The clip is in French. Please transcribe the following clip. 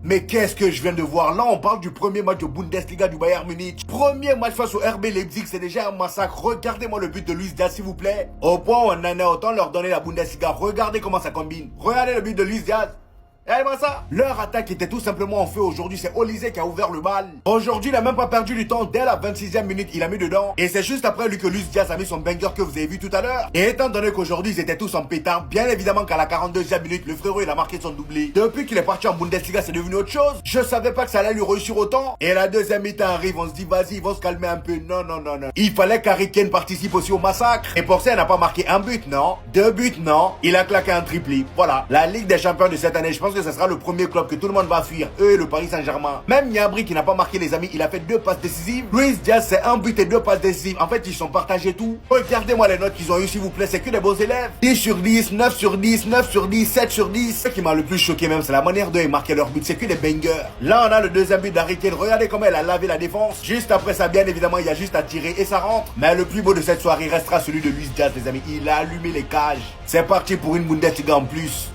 Mais qu'est-ce que je viens de voir? Là, on parle du premier match de Bundesliga du Bayern Munich. Premier match face au RB Leipzig, c'est déjà un massacre. Regardez-moi le but de Luis Diaz, s'il vous plaît. Au point où on en a autant leur donner la Bundesliga. Regardez comment ça combine. Regardez le but de Luis Diaz. Regardez-moi ça. Leur attaque était tout simplement en feu aujourd'hui. C'est Olise qui a ouvert le bal. Aujourd'hui, il n'a même pas perdu du temps. Dès la 26e minute, il a mis dedans. Et c'est juste après lui que Luis Diaz a mis son banger que vous avez vu tout à l'heure. Et étant donné qu'aujourd'hui, ils étaient tous en pétard, bien évidemment qu'à la 42e minute, le frérot, il a marqué son doublé. Depuis qu'il est parti en Bundesliga, c'est devenu autre chose. Je savais pas que ça allait lui réussir autant. Et la deuxième mi-temps arrive, on se dit, vas-y, ils vont se calmer un peu. Non, non, non, non. Il fallait qu'Harry Kane participe aussi au massacre. Et pour ça, il n'a pas marqué un but, non. 2 buts, non. Il a claqué un triplé. Voilà. La Ligue des Champions de cette année, je pense que ce sera le premier club que tout le monde va fuir, eux et le Paris Saint-Germain. Même Gnabry qui n'a pas marqué, les amis, il a fait 2 passes décisives. Luis Diaz, c'est 1 but et 2 passes décisives. En fait, ils sont partagés tout. Regardez-moi les notes qu'ils ont eu, s'il vous plaît, c'est que des beaux élèves. 10 sur 10, 9 sur 10, 9 sur 10, 7 sur 10. Ce qui m'a le plus choqué même, c'est la manière dont ils marquaient leur but, c'est que des bangers. Là, on a le deuxième but d'Harry Kane. Regardez comment elle a lavé la défense. Juste après ça, bien évidemment, il y a juste à tirer et ça rentre. Mais le plus beau de cette soirée restera celui de Luis Diaz, les amis. Il a allumé les cages. C'est parti pour une Bundesliga en plus.